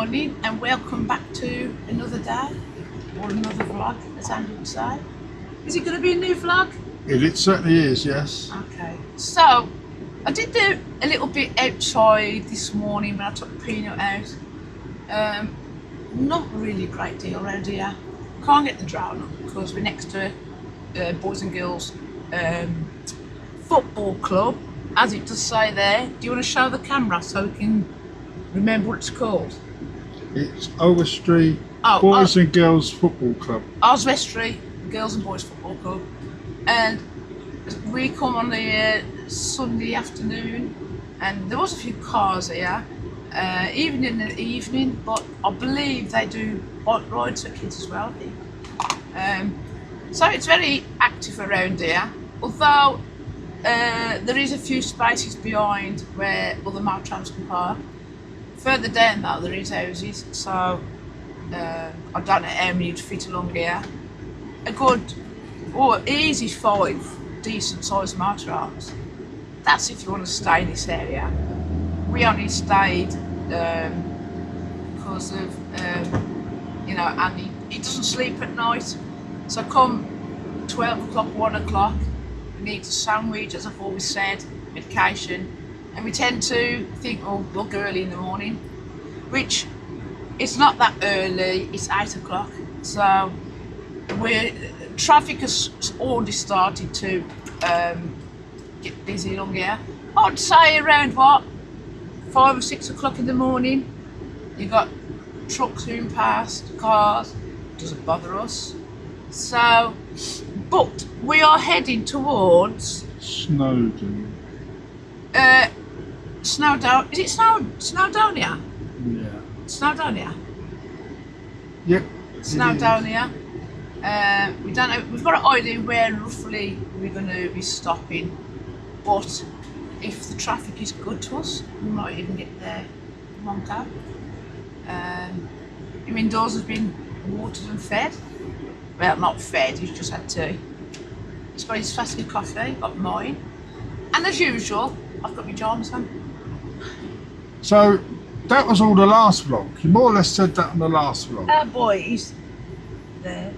morning and welcome back to another day or another vlog, as Andy would say. Is it going to be a new vlog? It certainly is, yes. Okay, so I did do a little bit outside this morning when I took Peanut out. Not really a great deal around here. Can't get the drone up because we're next to boys and girls football club, as it does say there. Do you want to show the camera so we can remember what it's called? It's Oswestry Boys and Girls Football Club. Oswestry Girls and Boys Football Club. And we come on the Sunday afternoon, and there was a few cars here, even in the evening, but I believe they do bike rides for kids as well, I think. So it's very active around here, although there is a few spaces behind where other motorhomes can park. Further down though there is houses, so I don't know how many you'd fit along here. A good, easy 5 decent sized motorhomes. That's if you want to stay in this area. We only stayed because of, and he doesn't sleep at night. So come 12 o'clock, 1 o'clock, we need a sandwich, as I've always said, medication. And we tend to think, oh, we'll go early in the morning, which it's not that early, it's 8 o'clock. So traffic has already started to get busy along here. I'd say around 5 or 6 o'clock in the morning, you've got trucks zooming past, cars, doesn't bother us. So, but we are heading towards Snowdon. Snowdonia? Is it Snowdonia? Yeah. Snowdonia? Yep. Snowdonia. We don't know, we've got an idea where roughly we're going to be stopping, but if the traffic is good to us, we might even get there in one go. Him indoors has been watered and fed. Well, not fed, he's just had tea. He's got his flask of coffee, got mine, and as usual, I've got my pyjamas on. So that was all the last vlog. You more or less said that on the last vlog. Boys, there.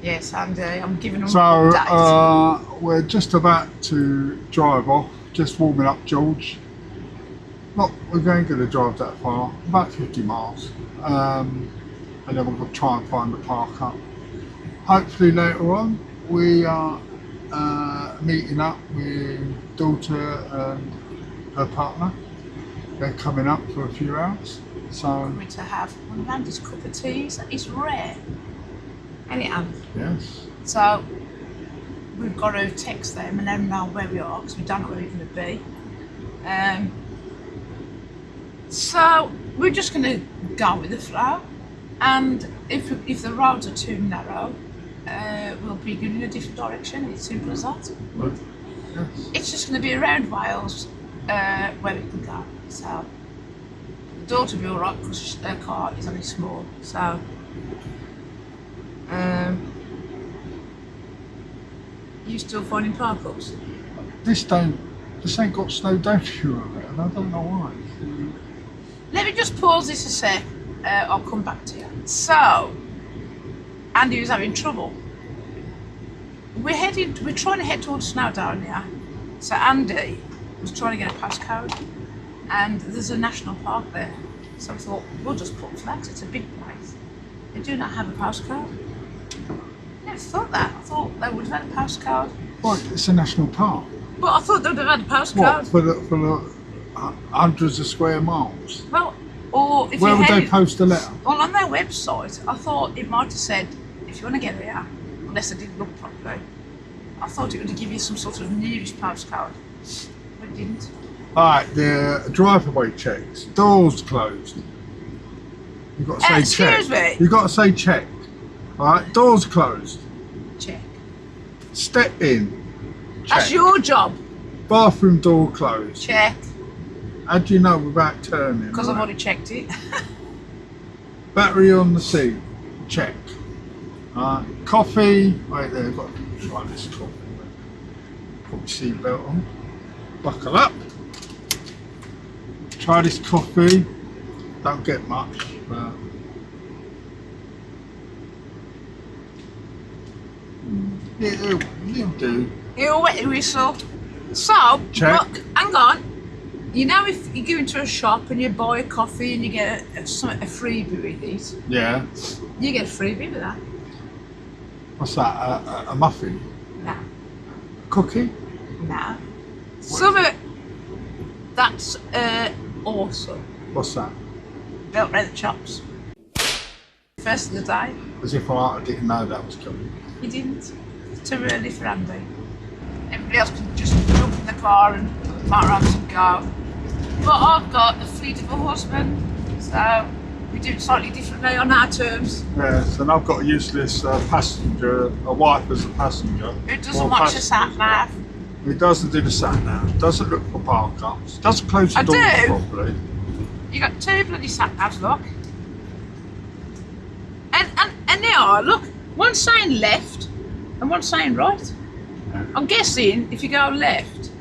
Yes, Andy, I'm giving them So updates. we're just about to drive off, just warming up George. We're going to drive that far, about 50 miles. And then we're going to try and find the park up. Hopefully later on we are meeting up with daughter and her partner. They're coming up for a few hours. So coming to have one of Andy's cup of teas. It's rare. Ain't it, Andy? yes. So we've got to text them and let them know where we are, because we don't know where we're going to be. So we're just going to go with the flow, and if the roads are too narrow, we'll be going in a different direction. It's simple as that. Yes. It's just going to be around Wales where we can go. So the daughter will be alright because her car is only small. So you still finding park-ups? This ain't got Snowdonia on it, and I don't know why. Let me just pause this a sec. I'll come back to you. So Andy was having trouble. We're trying to head towards Snowdonia. So Andy was trying to get a postcode, and there's a national park there. So we thought, we'll just put flags, it's a big place. They do not have a postcode. I never thought that. I thought they would have had a postcode. Well, it's a national park. But I thought they would have had a postcode. What, for the hundreds of square miles? Well, or if Where you would had they post a letter? Well, on their website, I thought it might have said, if you want to get there, unless I didn't look properly, I thought it would give you some sort of nearest postcode, but it didn't. Alright, the driveway checks. Doors closed. You've got to say check. Excuse me? You've got to say check. Alright, doors closed. Check. Step in. Check. That's your job. Bathroom door closed. Check. How do you know without turning? Because I've already checked it. Battery on the seat. Check. Coffee. Wait there, I've got to try this coffee. Put my seatbelt on. Buckle up. Try this coffee. Don't get much, but it'll do. It'll wet your whistle. So, Check. look, hang on. You know, if you go into a shop and you buy a coffee and you get a freebie with it, Yeah. you get a freebie with that. What's that? A muffin? Nah. Cookie? Nah. Something that's awesome. What's that? Belt red chops. First of the day. As if I didn't know that was coming. You didn't. It's too early for Andy. Everybody else can just jump in the car and mark around and go. But I've got the fleet of a husband, so we do it slightly differently on our terms. Yes, and I've got a useless passenger, a wife as a passenger. Who doesn't watch the sat nav? He doesn't do the sat nav, doesn't look for park ups, doesn't close the doors properly. You got two bloody sat navs, look. And they are, look, one's saying left and one's saying right. Yeah. I'm guessing if you go left,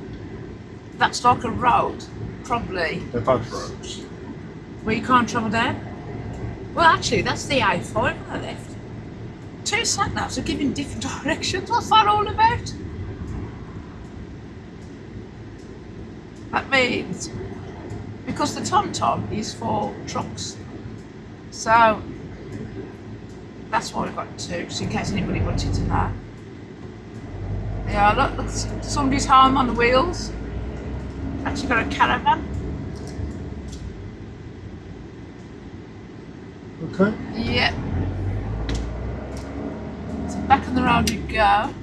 that's like a road, probably. They're both roads. Where you can't travel down? Well, actually, that's the A5 on the left. Two sat navs are giving different directions. What's that all about? That means because the TomTom is for trucks, so that's why we've got two, just in case anybody wanted to know. Yeah, look, somebody's home on the wheels. Actually got a caravan. Okay. Yep. So back on the road you go.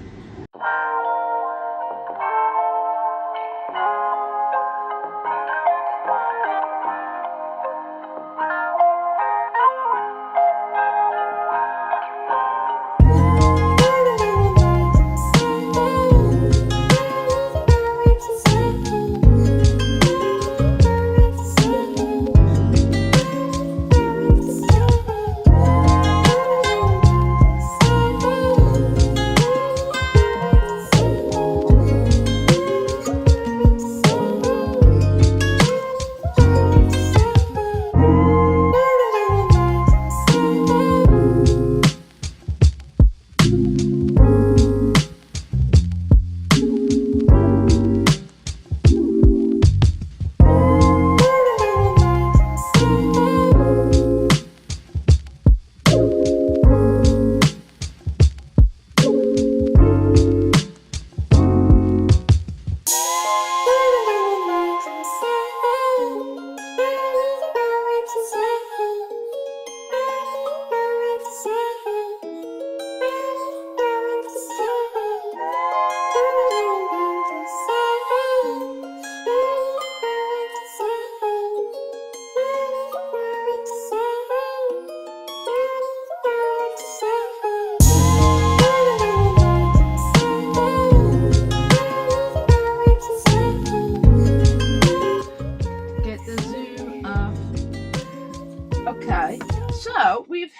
Okay, so we've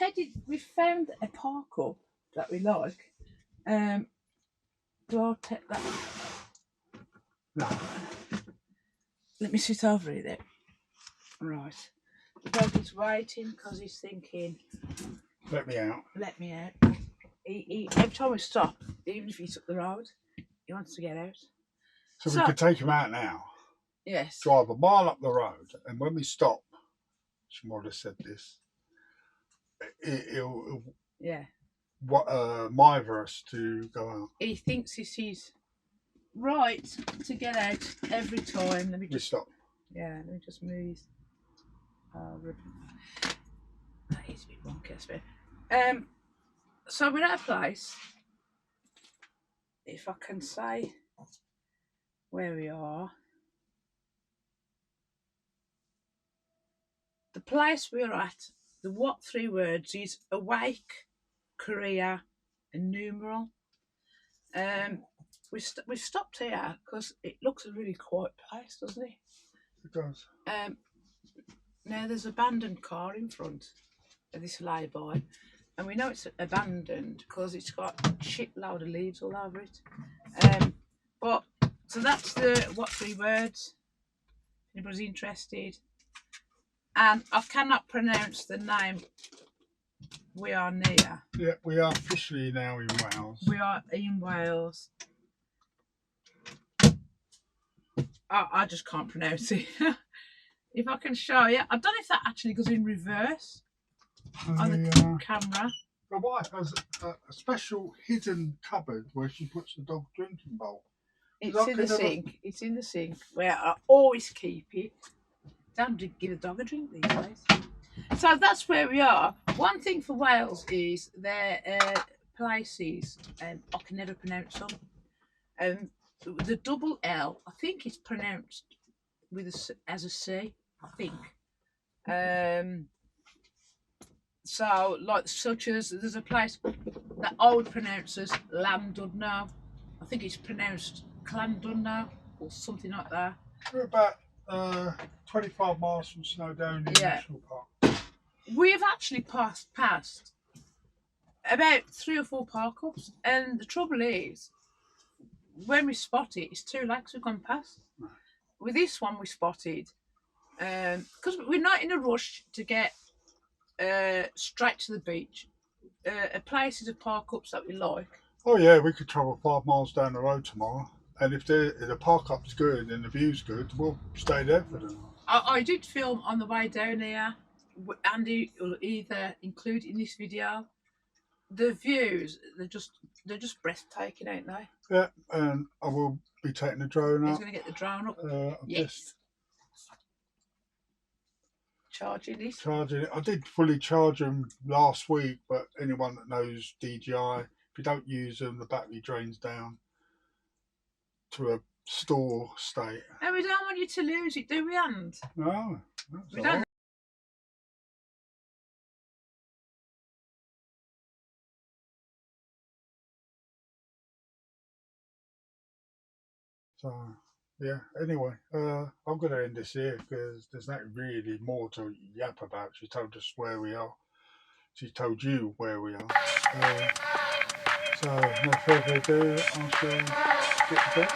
found a park up that we like. Do I take that? No. Let me sit over it then. Right. The dog waiting because he's thinking, Let me out. let me out. He every time we stop, even if he took the road, he wants to get out. So we could take him out now, Yes. drive a mile up the road, and when we stop, she might have said this, it'll Yeah. mither us to go out. He thinks this is right to get out every time. Let me We just stop. Yeah, let me just move. That is a bit wonky, I suppose. So we're at a place. If I can say where we are, the place we're at. The what three words is awake, career, and numeral. We've stopped here because it looks a really quiet place, doesn't it? It does. Now there's an abandoned car in front of this lay-by, and we know it's abandoned because it's got a shitload of leaves all over it. But so that's the what three words. Anybody's interested? and I cannot pronounce the name. We are near. Yeah, we are officially now in Wales. We are in Wales. I just can't pronounce it. If I can show you, I don't know if that actually goes in reverse on the camera. My wife has a special hidden cupboard where she puts the dog drinking bowl. It's in the sink. It's in the sink where I always keep it. Don't give a dog a drink these days. So that's where we are. One thing for Wales is their places, I can never pronounce them. The double L, I think it's pronounced with as a C, I think. So, like, such as, there's a place that I would pronounce as Llandudno. I think it's pronounced Llandudno or something like that. We're about 25 miles from Snowdonia National Park. We've actually passed about 3 or 4 park-ups, and the trouble is, when we spot it, it's too late because we've gone past. Right. With this one we spotted, because we're not in a rush to get straight to the beach. Places of park-ups that we like. Oh yeah, we could travel 5 miles down the road tomorrow, and if the park-up's good and the view's good, we'll stay there for the night. I did film on the way down here. Andy will either include in this video. The views, they're just breathtaking, ain't they? Yeah, and I will be taking the drone up. He's going to get the drone up. Yes. Charging this. Charging it. I did fully charge them last week, but anyone that knows DJI, if you don't use them, the battery drains down to a store state. And we don't want you to lose it, do we, And? No. We don't. So, yeah, anyway, I'm going to end this here because there's not really more to yap about. She told us where we are. She told you where we are. So, no further ado, I shall get to bed.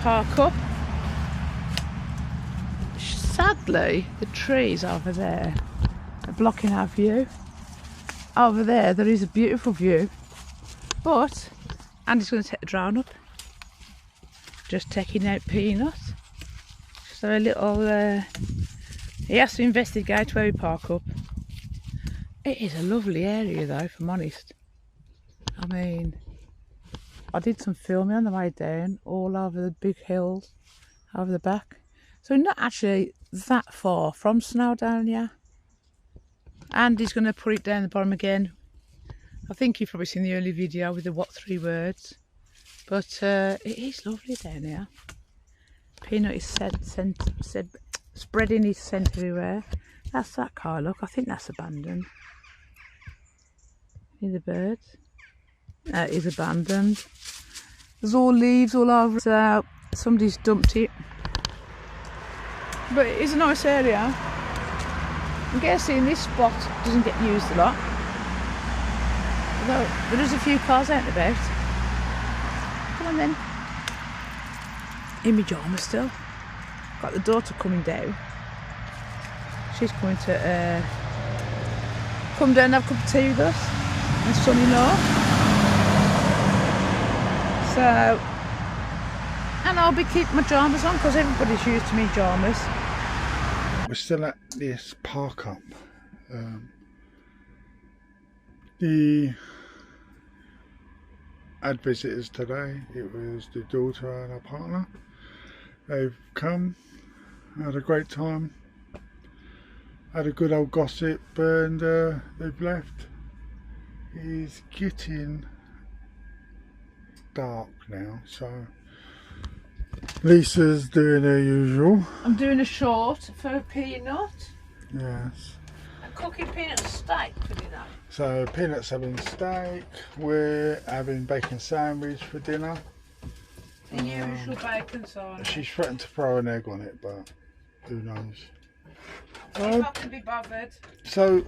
park up. Sadly, the trees over there are blocking our view. Over there is a beautiful view, but Andy's going to take the drone up. Just taking out Peanut. So a little, he has to investigate where we park up. It is a lovely area though, if I'm honest. I mean, I did some filming on the way down, all over the big hills, over the back. So we're not actually that far from Snowdonia. And he's going to put it down the bottom again. I think you've probably seen the early video with the what 3 words. But it is lovely down here. Peanut is spreading his scent everywhere. That's that car, look. I think that's abandoned. See the birds? That is abandoned. There's all leaves all over. So somebody's dumped it. But it is a nice area. I'm guessing this spot doesn't get used a lot. Although there is a few cars out and about. Come on then. In my pyjamas still. Got the daughter coming down. She's coming to come down and have a cup of tea with us. My son-in-law. So, and I'll be keeping my pyjamas on because everybody's used to me pyjamas. We're still at this park up. The had visitors today. It was the daughter and her partner. They've come, had a great time, had a good old gossip, and they've left. It's getting dark now, so Lisa's doing her usual. I'm doing a short for Peanut. Yes. And cooking Peanut steak for dinner. So Peanut's having steak, we're having bacon sandwich for dinner. The usual bacon sandwich. She's threatened to throw an egg on it, but who knows. If I can be bothered. So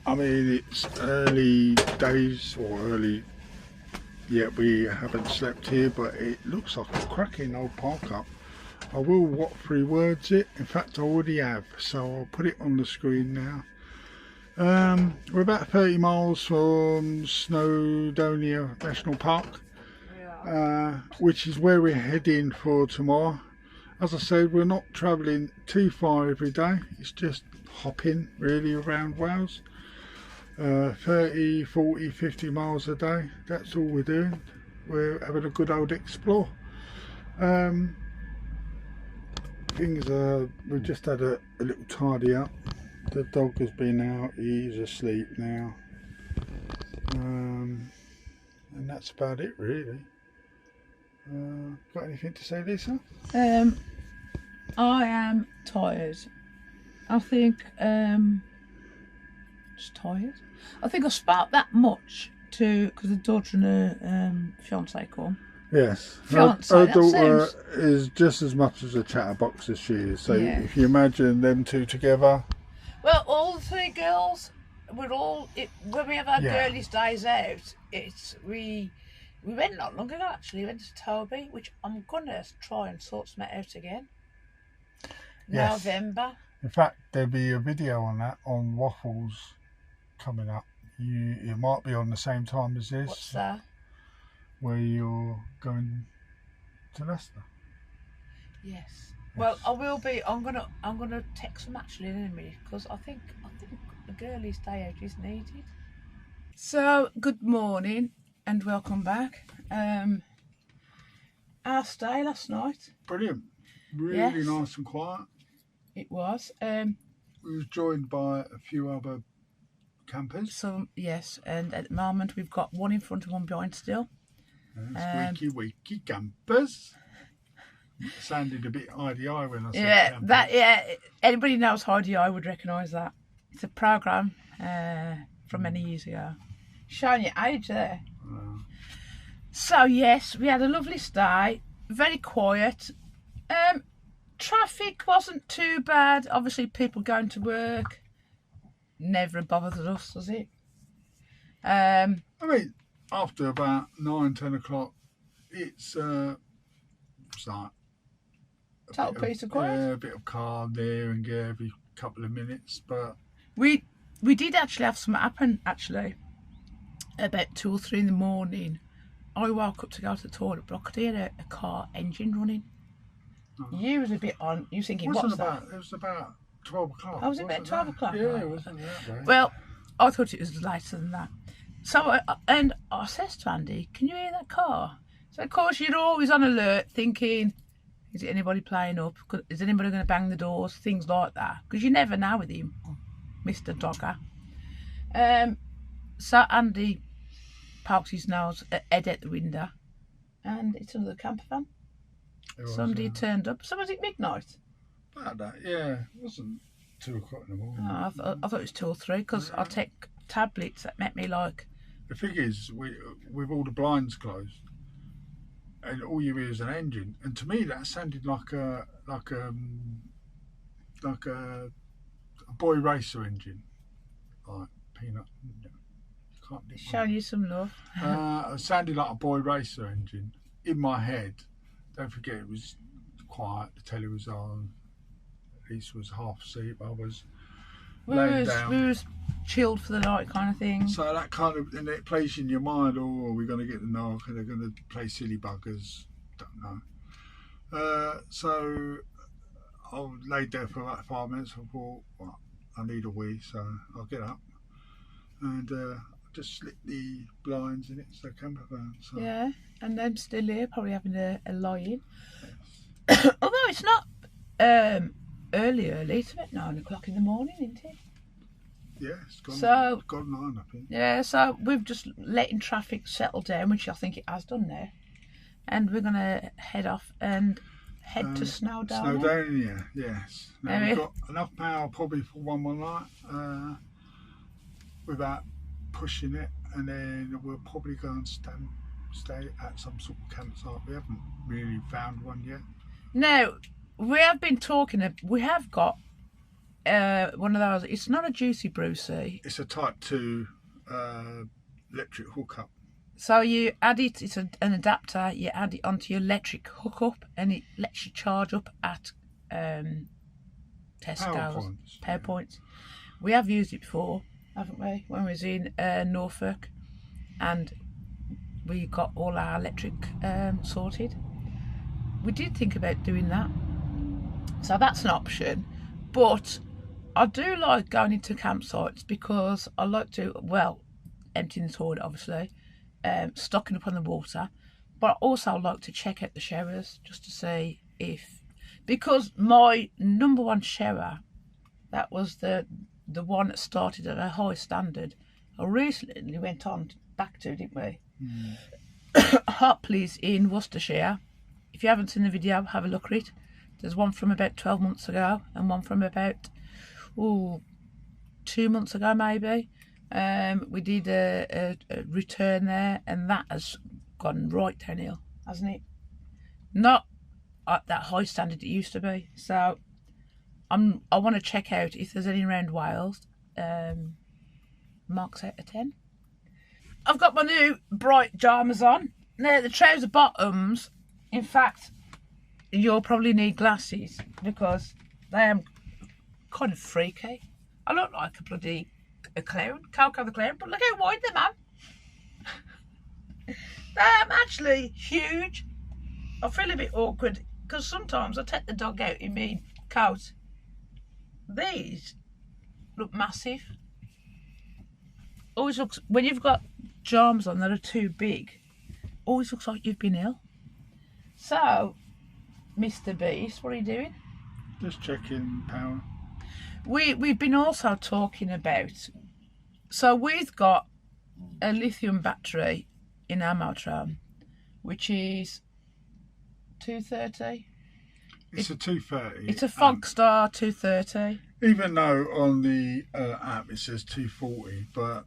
I mean, it's early days or early, yet we haven't slept here, but it looks like a cracking old park up. I will what 3 words it. In fact, I already have, so I'll put it on the screen now. We're about 30 miles from Snowdonia National Park, which is where we're heading for tomorrow. As I said, we're not travelling too far every day. It's just hopping really around Wales. 30, 40, 50 miles a day. That's all we're doing. We're having a good old explore. Things are, we've just had a little tidy up. The dog has been out, he's asleep now. And that's about it really. Got anything to say, Lisa? I am tired. I think just tired. I think I spoke that much because the daughter and her fiance come. Yes, Fiance, her that daughter sounds... is just as much as a chatterbox as she is. So Yeah. if you imagine them two together. Well, all the 3 girls, we're all when we have our Yeah. girlies' days out. We went not long ago actually. We went to Toby, which I'm gonna try and sort some out again. Yes. November. In fact, there'll be a video on that on Waffles coming up. It might be on the same time as this. What's that? Where you're going to Leicester. Yes. Well, I will be. I'm gonna text them actually in a minute because I think the girlies' day out is needed. So good morning and welcome back. Our stay last night. Brilliant. Really Yes. nice and quiet. It was. We was joined by a few other campers. So yes, and at the moment we've got one in front and one behind still. Squeaky weaky campers. Sounded a bit IDI when I said campers. Anybody knows IDI would recognise that. It's a programme from many years ago. Showing your age there. So yes, we had a lovely stay. Very quiet. Traffic wasn't too bad. Obviously, people going to work. Never bothered us, does it? I mean, after about 9, 10 o'clock, it's It's like Total peace and quiet. Yeah, a bit of calm there and there every couple of minutes. But We did actually have something happen, actually. About 2 or 3 in the morning, I woke up to go to the toilet, but I could hear a car engine running. You was a bit on, you thinking, what's that? It was about 12 o'clock. Oh, was it about 12 o'clock? Yeah, Right. it wasn't that late. Well, I thought it was later than that. So, I says to Andy, can you hear that car? So, of course, you're always on alert thinking, is it anybody playing up? Is anybody going to bang the doors? Things like that. Because you never know with him, Mr. Dogger. So Andy pokes his nose head out the window, and it's another camper van. Somebody turned up. So was it midnight? About that, yeah. It wasn't 2 o'clock in the morning. Oh, I thought it was 2 or 3, because I take tablets that make me like... The thing is, with all the blinds closed, and all you hear is an engine, and to me that sounded like a boy racer engine, like Peanut. You can't Showing you some love. It sounded like a boy racer engine in my head. Don't forget, it was quiet. The telly was on. At least was half asleep. I was laying down. We was chilled for the night, kind of thing. So that kind of, and it plays in your mind. Oh, are we going to get the knock? Are they going to play silly buggers? Don't know. So I laid there for about 5 minutes. I thought, well, I need a wee, so I'll get up and just slit the blinds, and it's a camper van. So. Yeah, and then still here, probably having a lie-in. Yes. Although it's not early, it's about 9 o'clock in the morning, isn't it? Yeah, it's gone, so, gone 9, I think. Yeah, so we've just letting traffic settle down, which I think it has done now. And we're going to head off and head to Snowdonia. Snowdonia, yes. Now we've got enough power probably for one more night without pushing it, and then we'll probably go and stay at some sort of campsite. We haven't really found one yet. No, we have been talking, we have got one of those. It's not a Juicy Brucey. It's a Type 2 electric hookup. So you add it, it's an adapter, you add it onto your electric hookup, and it lets you charge up at Tesco's. Power points. We have used it before, haven't we? When we was in Norfolk, and we got all our electric sorted. We did think about doing that. So that's an option. But I do like going into campsites because I like to, well, emptying the toilet obviously, stocking up on the water, but I also like to check out the showers just to see if, because my number one shower, that was the one that started at a high standard, I recently went on back to, didn't we? Hopley's in Worcestershire. If you haven't seen the video, have a look at it. There's one from about 12 months ago and one from about 2 months ago maybe. We did a return there, and that has gone right downhill, hasn't it? Not at that high standard it used to be. So I want to check out if there's any around Wales. Marks out of 10. I've got my new bright pyjamas on. Now the trouser bottoms, in fact, you'll probably need glasses because they am kind of freaky. I look like a clown, Coco the clown, but look how wide they are. They're actually huge. I feel a bit awkward because sometimes I take the dog out in my coat. These look massive. Always looks, when you've got pyjamas on that are too big, always looks like you've been ill. So, Mr. Beast, what are you doing? Just checking power. We've been also talking about, so we've got a lithium battery in our motorhome, which is 230. It's a 230. It's a Fogstar 230. Even though on the app it says 240, but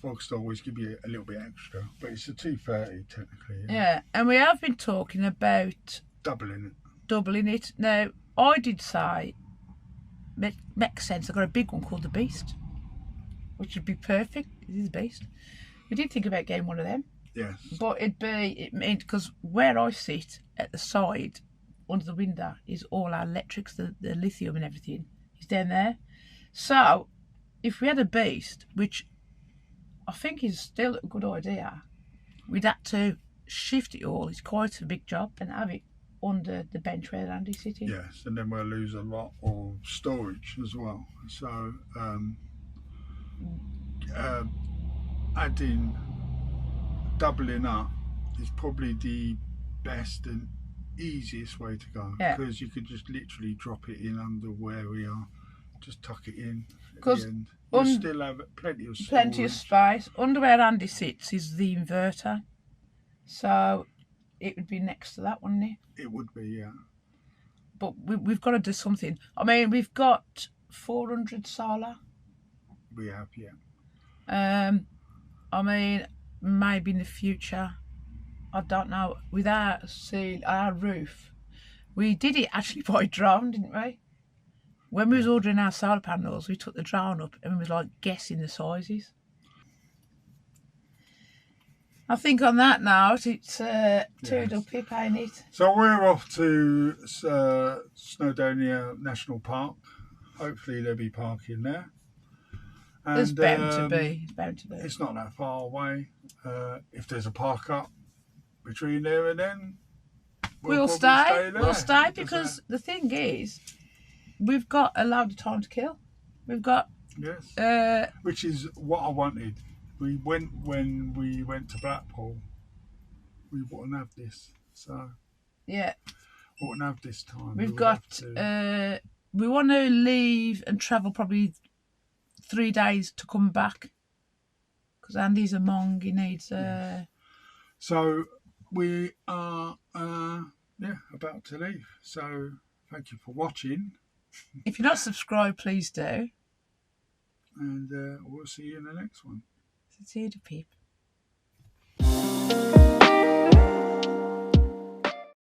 Fogstar always give you a little bit extra. But it's a 230 technically. Yeah, and we have been talking about doubling it. Now, I did say, makes sense. I've got a big one called the Beast, which would be perfect. It is a Beast. We did think about getting one of them. Yes. But it meant, because where I sit, at the side, under the window, is all our electrics, the lithium and everything is down there. So if we had a beast, which I think is still a good idea, we'd have to shift it all. It's quite a big job, and have it under the bench where Andy's sitting. Yes, and then we'll lose a lot of storage as well. So doubling up is probably the best and easiest way to go, because you could just literally drop it in under where we are, just tuck it in at the end. You still have plenty of space. Under where Andy sits is the inverter, so it would be next to that, wouldn't it? It would be, yeah. But we've got to do something. I mean, we've got 400 solar. We have, yeah. I mean, maybe in the future, I don't know, with our roof, we did it actually by drone, didn't we? When we was ordering our solar panels, we took the drone up and we was like guessing the sizes. I think on that note, it's turned up, ain't it? So we're off to Snowdonia National Park. Hopefully there'll be parking there. And, There's bound to be. It's bound to be. It's not that far away. If there's a park up between there and then, we'll stay. We'll stay because the thing is, we've got a load of time to kill. We've got which is what I wanted. When we went to Blackpool, we wouldn't have this. So yeah, we wouldn't have this time. We've got. We want to leave and travel probably 3 days to come back, because Andy's a monk. He needs. So we are about to leave. So thank you for watching. If you're not subscribed, please do. And we'll see you in the next one. See you, peep.